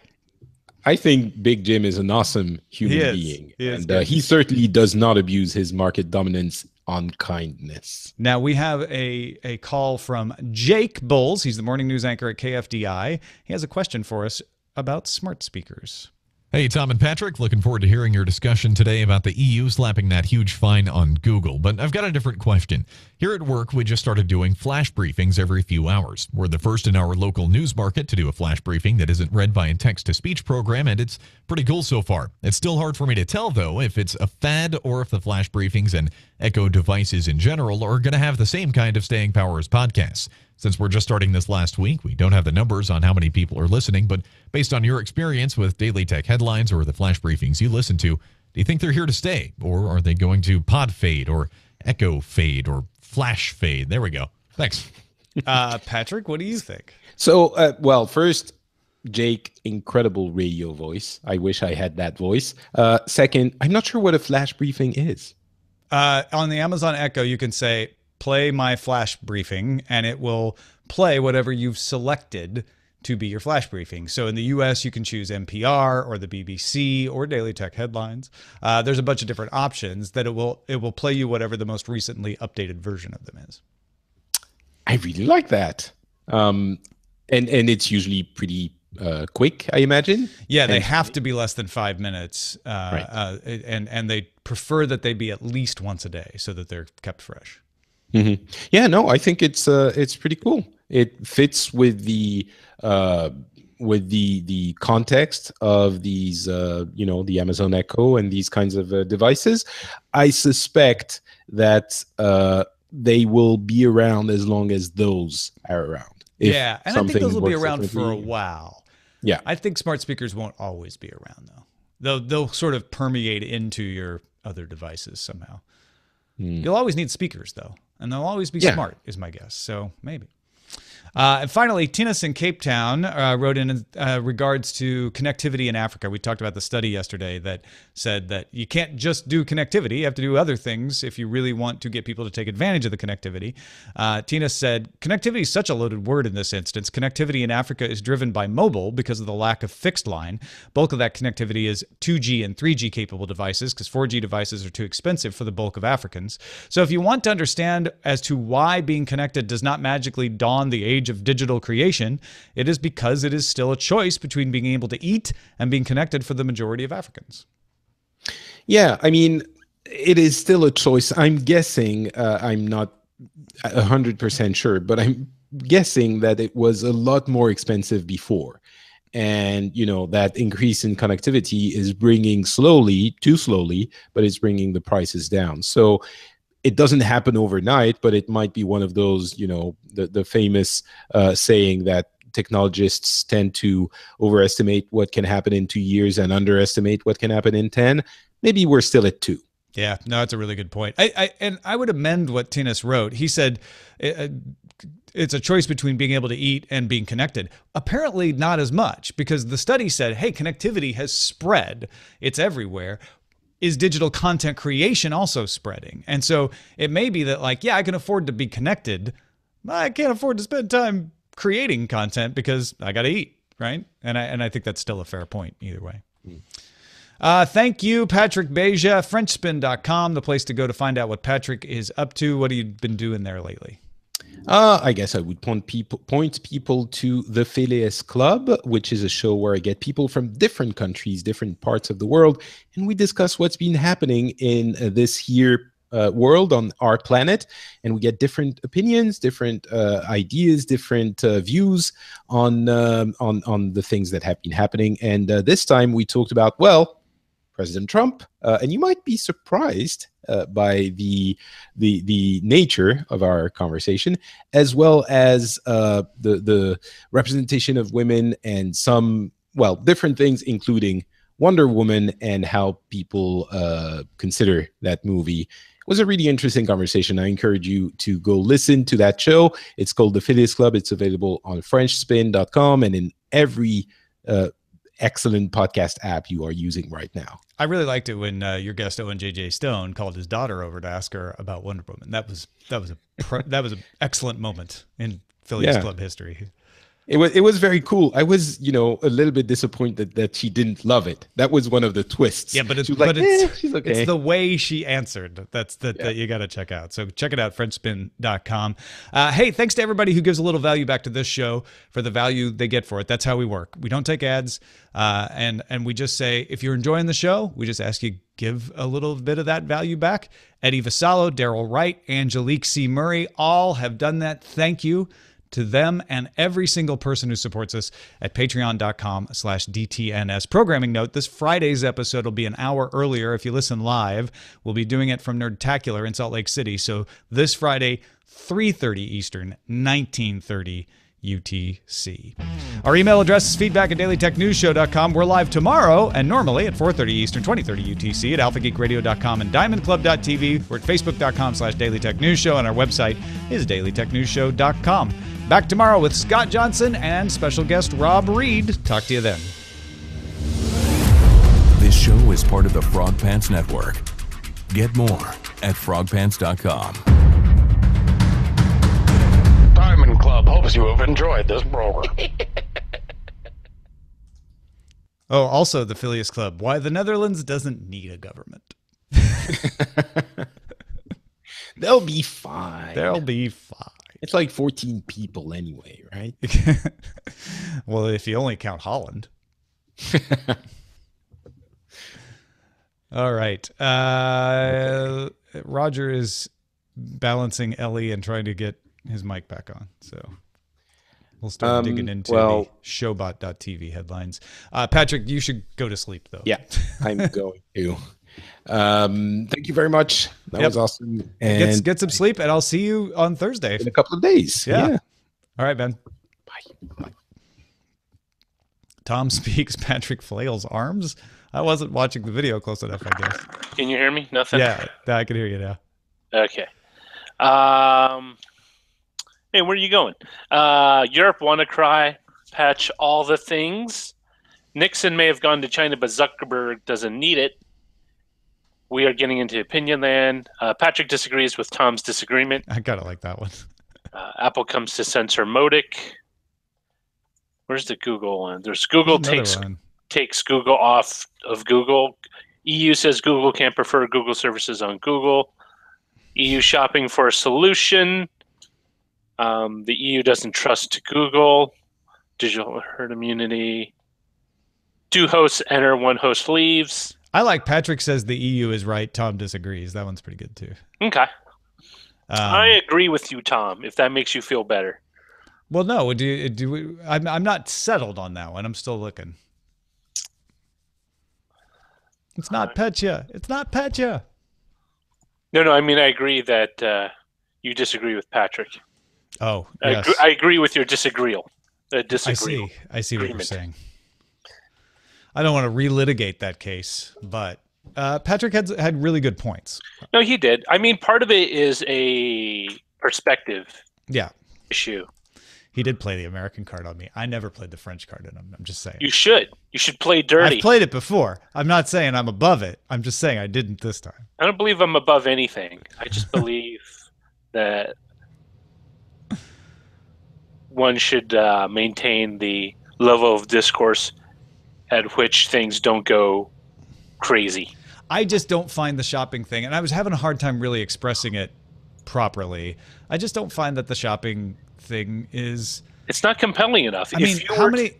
Speaker 2: I think Big Jim is an awesome human being, and he certainly does not abuse his market dominance on kindness.
Speaker 1: Now we have a call from Jake Bowles. He's the morning news anchor at KFDI. He has a question for us about smart speakers.
Speaker 6: Hey, Tom and Patrick, looking forward to hearing your discussion today about the EU slapping that huge fine on Google. But I've got a different question. Here at work, we just started doing flash briefings every few hours. We're the first in our local news market to do a flash briefing that isn't read by a text-to-speech program, and it's pretty cool so far. It's still hard for me to tell, though, if it's a fad or if the flash briefings and Echo devices in general are going to have the same kind of staying power as podcasts. Since we're just starting this last week, we don't have the numbers on how many people are listening, but based on your experience with Daily Tech Headlines or the flash briefings you listen to, do you think they're here to stay? Or are they going to pod fade or echo fade or flash fade? There we go. Thanks.
Speaker 1: Patrick, what do you think?
Speaker 2: So, well, first, Jake, incredible radio voice. I wish I had that voice. Second, I'm not sure what a flash briefing is.
Speaker 1: On the Amazon Echo, you can say, play my flash briefing, and it will play whatever you've selected to be your flash briefing. So in the US, you can choose NPR or the BBC or Daily Tech Headlines. There's a bunch of different options that it will play you whatever the most recently updated version of them is.
Speaker 2: I really like that. And it's usually pretty quick, I imagine.
Speaker 1: Yeah, they have to be less than 5 minutes, right. And they prefer that they be at least once a day so that they're kept fresh.
Speaker 2: Mm-hmm. Yeah, no, I think it's pretty cool. It fits with the context of these, the Amazon Echo and these kinds of devices. I suspect that they will be around as long as those are around.
Speaker 1: Yeah, and I think those will be around for a while.
Speaker 2: Yeah,
Speaker 1: I think smart speakers won't always be around though. They'll sort of permeate into your other devices somehow. You'll always need speakers though. And they'll always be smart, is my guess. So maybe. And finally, Tinas in Cape Town wrote in regards to connectivity in Africa. We talked about the study yesterday that said that you can't just do connectivity. You have to do other things if you really want to get people to take advantage of the connectivity. Tinas said, connectivity is such a loaded word in this instance. Connectivity in Africa is driven by mobile because of the lack of fixed line. Bulk of that connectivity is 2G and 3G capable devices because 4G devices are too expensive for the bulk of Africans. So if you want to understand as to why being connected does not magically dawn the age of digital creation, it is because it is still a choice between being able to eat and being connected for the majority of Africans.
Speaker 2: Yeah, I mean, it is still a choice. I'm guessing, I'm not 100% sure, but I'm guessing that it was a lot more expensive before. And, that increase in connectivity is bringing too slowly, but it's bringing the prices down. So it doesn't happen overnight, but it might be one of those, the famous saying that technologists tend to overestimate what can happen in 2 years and underestimate what can happen in 10. Maybe we're still at 2.
Speaker 1: Yeah, no, that's a really good point. And I would amend what Tinas wrote. He said it's a choice between being able to eat and being connected. Apparently not as much, because the study said, hey, connectivity has spread. It's everywhere. Is digital content creation also spreading? And so it may be that I can afford to be connected. I can't afford to spend time creating content because I got to eat, right? And I think that's still a fair point either way. Thank you, Patrick Beja, FrenchSpin.com, the place to go to find out what Patrick is up to. What have you been doing there lately?
Speaker 2: I guess I would point people to the Phileas Club, which is a show where I get people from different countries, different parts of the world, and we discuss what's been happening in this here world on our planet, and we get different opinions, different ideas, different views on the things that have been happening. And this time we talked about, President Trump, and you might be surprised by the nature of our conversation, as well as the representation of women and some different things, including Wonder Woman and how people consider that movie. It was a really interesting conversation. I encourage you to go listen to that show. It's called The Phileas Club. It's available on FrenchSpin.com and in every excellent podcast app you are using right now.
Speaker 1: I really liked it when your guest Owen J.J. Stone called his daughter over to ask her about Wonder Woman. That was an excellent moment in Phillies club history.
Speaker 2: It was very cool. I was, a little bit disappointed that she didn't love it. That was one of the twists.
Speaker 1: Yeah, but it's
Speaker 2: she's okay.
Speaker 1: It's the way she answered that you got to check out. So check it out, FrenchSpin.com. Hey, thanks to everybody who gives a little value back to this show for the value they get for it. That's how we work. We don't take ads, and we just say if you're enjoying the show, we just ask you give a little bit of that value back. Eddie Vassallo, Daryl Wright, Angelique C. Murray, all have done that. Thank you to them and every single person who supports us at patreon.com/DTNS. Programming note, this Friday's episode will be an hour earlier. If you listen live, we'll be doing it from Nerdtacular in Salt Lake City. So this Friday, 3:30 Eastern, 19:30 UTC. Our email address is feedback@dailytechnewsshow.com. We're live tomorrow and normally at 4:30 Eastern, 20:30 UTC at alphageekradio.com and diamondclub.tv. We're at facebook.com/dailytechnewsshow and our website is dailytechnewsshow.com. Back tomorrow with Scott Johnson and special guest Rob Reed. Talk to you then.
Speaker 7: This show is part of the Frog Pants Network. Get more at frogpants.com.
Speaker 8: Diamond Club hopes you have enjoyed this program.
Speaker 1: Oh, also the Phileas Club. Why the Netherlands doesn't need a government.
Speaker 2: They'll be fine.
Speaker 1: They'll be fine.
Speaker 2: It's like 14 people anyway, right?
Speaker 1: Well, if you only count Holland. All right. Roger is balancing Ellie and trying to get his mic back on. So we'll start digging into the showbot.tv headlines. Patrick, you should go to sleep, though.
Speaker 2: Yeah, I'm going to. Thank you very much. That was awesome. And
Speaker 1: get some sleep, and I'll see you on Thursday.
Speaker 2: In a couple of days. Yeah.
Speaker 1: All right, Ben.
Speaker 2: Bye.
Speaker 1: Tom speaks Patrick Flail's arms. I wasn't watching the video close enough, I guess.
Speaker 3: Can you hear me? Nothing?
Speaker 1: Yeah, I can hear you now.
Speaker 3: Okay. Hey, where are you going? Europe, WannaCry, patch all the things. Nixon may have gone to China, but Zuckerberg doesn't need it. We are getting into opinion land. Patrick disagrees with Tom's disagreement.
Speaker 1: I kind of like that one.
Speaker 3: Apple comes to censor Modic. Where's the Google one? There's Google takes Google off of Google. EU says Google can't prefer Google services on Google. EU shopping for a solution. The EU doesn't trust Google. Digital herd immunity. 2 hosts enter, 1 host leaves.
Speaker 1: I like Patrick says the EU is right. Tom disagrees. That one's pretty good too.
Speaker 3: Okay. I agree with you, Tom, if that makes you feel better.
Speaker 1: Well, no. I'm not settled on that one. I'm still looking. It's not Petya. It's not Petya.
Speaker 3: No. I mean, I agree that you disagree with Patrick.
Speaker 1: Oh, yes.
Speaker 3: I agree with your disagreeal.
Speaker 1: I see what you're saying. I don't want to relitigate that case, but Patrick had really good points.
Speaker 3: No, he did. I mean, part of it is a perspective issue.
Speaker 1: He did play the American card on me. I never played the French card in him. I'm just saying.
Speaker 3: You should. You should play dirty.
Speaker 1: I've played it before. I'm not saying I'm above it. I'm just saying I didn't this time.
Speaker 3: I don't believe I'm above anything. I just believe that one should maintain the level of discourse at which things don't go crazy.
Speaker 1: I just don't find the shopping thing, and I was having a hard time really expressing it properly. I just don't find that the shopping thing is...
Speaker 3: It's not compelling enough.
Speaker 1: I mean, how many...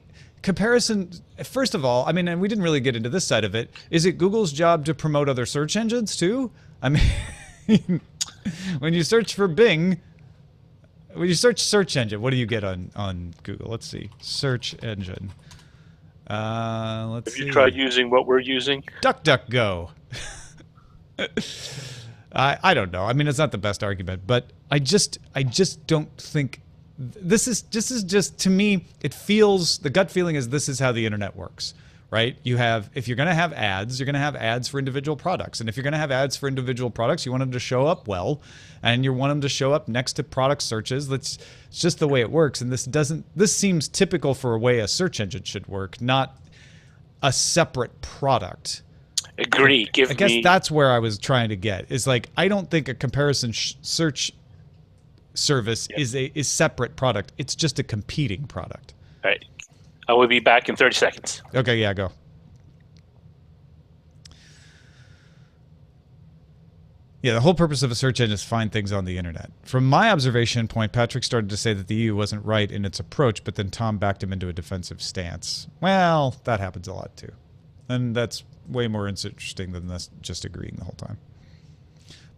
Speaker 1: Comparison, first of all, I mean, and we didn't really get into this side of it, is it Google's job to promote other search engines too? I mean, when you search for Bing, when you search engine, what do you get on Google? Let's see. Search engine. Let's see.
Speaker 3: Have you tried using what we're using? DuckDuckGo.
Speaker 1: I don't know. I mean, it's not the best argument, but I just don't think this is just to me. It feels, the gut feeling is this is how the internet works, right? If you're going to have ads, you're going to have ads for individual products, and if you're going to have ads for individual products, you want them to show up well, and you want them to show up next to product searches. It's just the way it works, and this seems typical for a way a search engine should work, not a separate product.
Speaker 3: Agree.
Speaker 1: I guess that's where I was trying to get. Is like, I don't think a comparison search service is separate product. It's just a competing product.
Speaker 3: All right. I will be back in 30 seconds.
Speaker 1: Okay, yeah, go. Yeah, the whole purpose of a search engine is find things on the internet. From my observation point, Patrick started to say that the EU wasn't right in its approach, but then Tom backed him into a defensive stance. Well, that happens a lot too. And that's way more interesting than us just agreeing the whole time.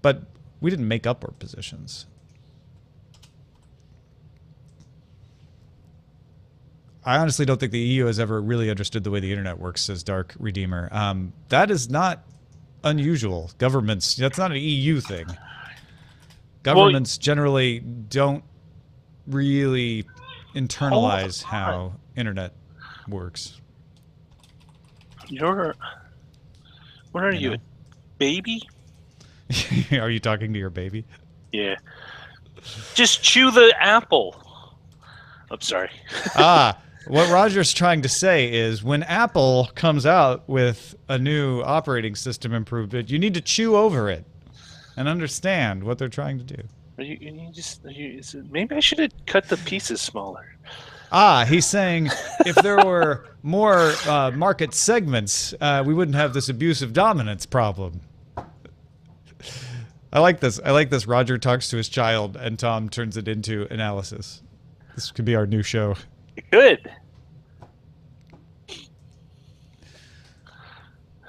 Speaker 1: But we didn't make up our positions. I honestly don't think the EU has ever really understood the way the internet works, says Dark Redeemer. That is not unusual. Governments, that's not an EU thing. Governments generally don't really internalize how internet works.
Speaker 3: What are you, a baby?
Speaker 1: Are you talking to your baby?
Speaker 3: Yeah. Just chew the apple. I'm sorry.
Speaker 1: What Roger's trying to say is when Apple comes out with a new operating system improvement, you need to chew over it and understand what they're trying to do.
Speaker 3: Maybe I should have cut the pieces smaller.
Speaker 1: He's saying if there were more market segments, we wouldn't have this abusive dominance problem. I like this. I like this. Roger talks to his child and Tom turns it into analysis. This could be our new show.
Speaker 3: Good.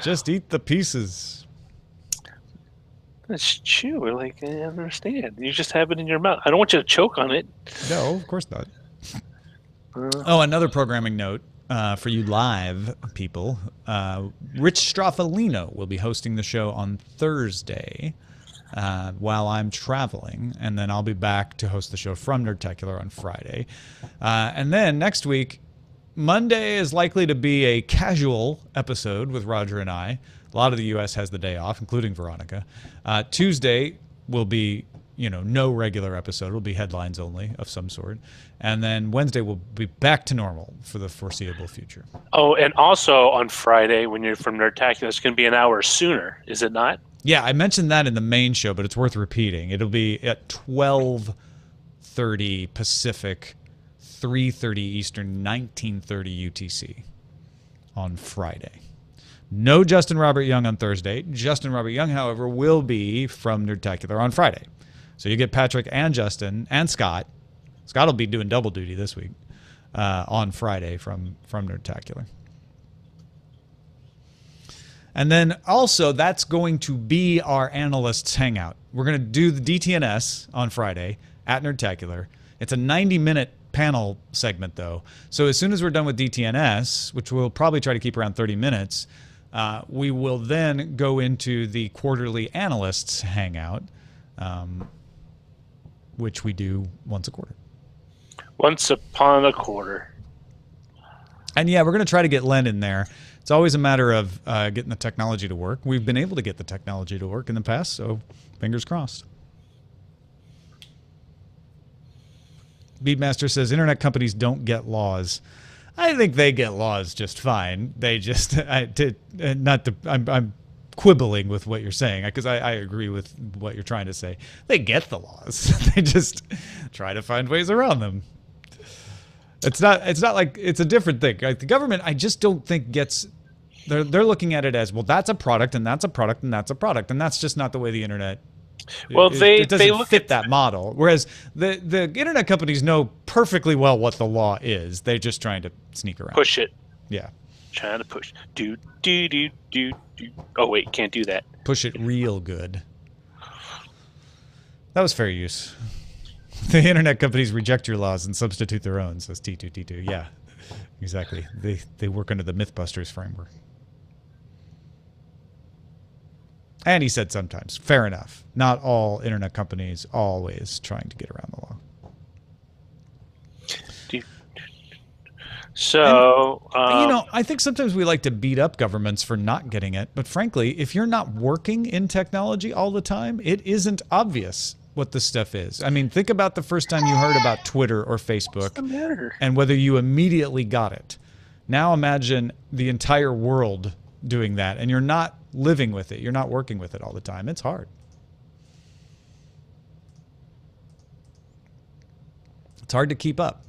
Speaker 1: Just eat the pieces.
Speaker 3: Let's chew. Like, I understand. You just have it in your mouth. I don't want you to choke on it.
Speaker 1: No, of course not. Another programming note for you live people. Rich Straffolino will be hosting the show on Thursday while I'm traveling, and then I'll be back to host the show from Nerdtacular on Friday. And then next week, Monday is likely to be a casual episode with Roger and I. A lot of the U.S. has the day off, including Veronica. Tuesday will be, no regular episode. It'll be headlines only of some sort. And then Wednesday will be back to normal for the foreseeable future.
Speaker 3: Oh, and also on Friday, when you're from Nerdtacular, it's going to be an hour sooner, is it not?
Speaker 1: Yeah, I mentioned that in the main show, but it's worth repeating. It'll be at 12:30 Pacific, 3:30 Eastern, 19:30 UTC on Friday. No Justin Robert Young on Thursday. Justin Robert Young, however, will be from Nerdtacular on Friday. So you get Patrick and Justin and Scott. Scott will be doing double duty this week on Friday from Nerdtacular. And then also, that's going to be our analysts hangout. We're going to do the DTNS on Friday at Nerdtacular. It's a 90-minute panel segment, though. So as soon as we're done with DTNS, which we'll probably try to keep around 30 minutes, we will then go into the quarterly analysts hangout, which we do once a quarter.
Speaker 3: Once upon a quarter.
Speaker 1: And yeah, we're going to try to get Len in there. It's always a matter of getting the technology to work. We've been able to get the technology to work in the past, so fingers crossed. Beatmaster says internet companies don't get laws. I think they get laws just fine. They just I'm quibbling with what you're saying because I agree with what you're trying to say. They get the laws. They just try to find ways around them. It's not like it's a different thing. Like the government, I just don't think gets. They're looking at it as, well, that's a product and that's a product and that's a product, and that's just not the way the internet.
Speaker 3: Well,
Speaker 1: it doesn't fit that model. Whereas the internet companies know perfectly well what the law is. They're just trying to sneak around.
Speaker 3: Push it.
Speaker 1: Yeah.
Speaker 3: Trying to push. Do. Oh wait, can't do that.
Speaker 1: Push it real good. That was fair use. The internet companies reject your laws and substitute their own, says T2T2. Yeah, exactly. They work under the Mythbusters framework. And he said sometimes. Fair enough. Not all internet companies always trying to get around the law.
Speaker 3: So,
Speaker 1: I think sometimes we like to beat up governments for not getting it. But frankly, if you're not working in technology all the time, it isn't obvious what this stuff is. I mean, think about the first time you heard about Twitter or Facebook and whether you immediately got it. Now imagine the entire world doing that, and you're not living with it. You're not working with it all the time. It's hard. It's hard to keep up.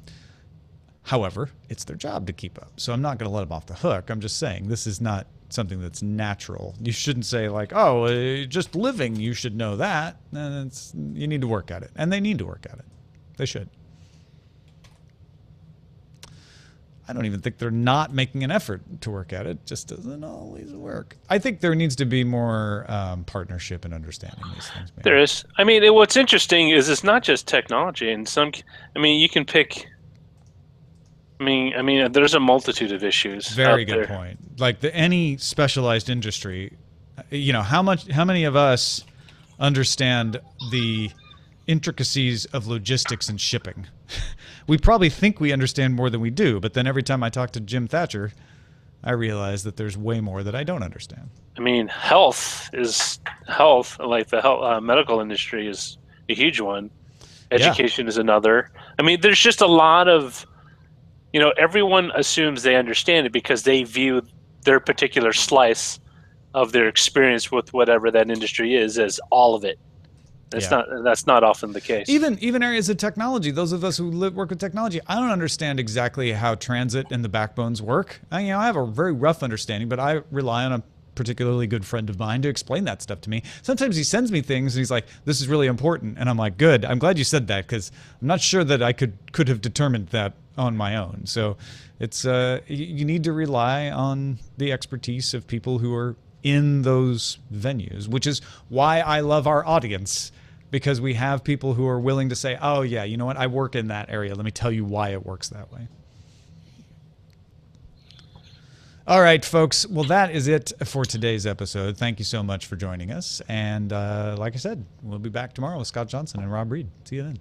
Speaker 1: However, it's their job to keep up. So I'm not going to let them off the hook. I'm just saying this is not something that's natural. You shouldn't say like, oh, just living, you should know that. You need to work at it. And they need to work at it. They should. I don't even think they're not making an effort to work at it. It just doesn't always work. I think there needs to be more partnership and understanding these things. Maybe.
Speaker 3: There is. I mean, what's interesting is it's not just technology. And you can pick. I mean, there's a multitude of issues.
Speaker 1: Very good point. Like any specialized industry, how many of us understand the intricacies of logistics and shipping? We probably think we understand more than we do, but then every time I talk to Jim Thatcher, I realize that there's way more that I don't understand.
Speaker 3: I mean, health, like the medical industry is a huge one. Education is another. I mean, there's just a lot of, everyone assumes they understand it because they view their particular slice of their experience with whatever that industry is as all of it. That's not often the case.
Speaker 1: Even areas of technology, those of us who work with technology, I don't understand exactly how transit and the backbones work. I have a very rough understanding, but I rely on a particularly good friend of mine to explain that stuff to me. Sometimes he sends me things and he's like, this is really important. And I'm like, good. I'm glad you said that because I'm not sure that I could have determined that on my own. So it's you need to rely on the expertise of people who are in those venues, which is why I love our audience. Because we have people who are willing to say, oh, yeah, you know what? I work in that area. Let me tell you why it works that way. All right, folks. Well, that is it for today's episode. Thank you so much for joining us. And like I said, we'll be back tomorrow with Scott Johnson and Rob Reed. See you then.